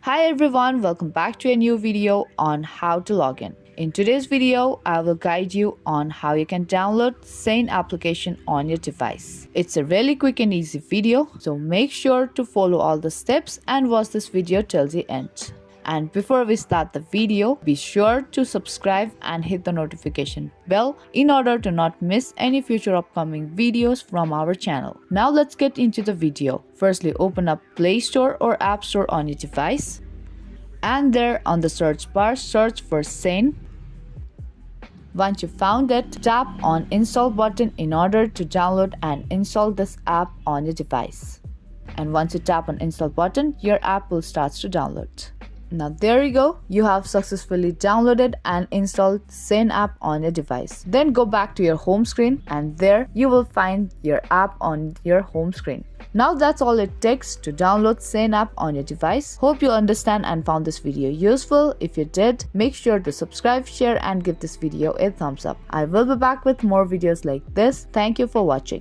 Hi everyone, welcome back to a new video on how to log in. In today's video, I will guide you on how you can download Shein application on your device. It's a really quick and easy video, so make sure to follow all the steps and watch this video till the end. And before we start the video, be sure to subscribe and hit the notification bell in order to not miss any future upcoming videos from our channel. Now let's get into the video. Firstly, open up Play Store or App Store on your device. And there on the search bar, search for Shein. Once you found it, tap on Install button in order to download and install this app on your device. And once you tap on Install button, your app will start to download. Now there you go, you have successfully downloaded and installed Shein app on your device. Then go back to your home screen and there you will find your app on your home screen. Now that's all it takes to download Shein app on your device. Hope you understand and found this video useful. If you did, make sure to subscribe, share and give this video a thumbs up. I will be back with more videos like this. Thank you for watching.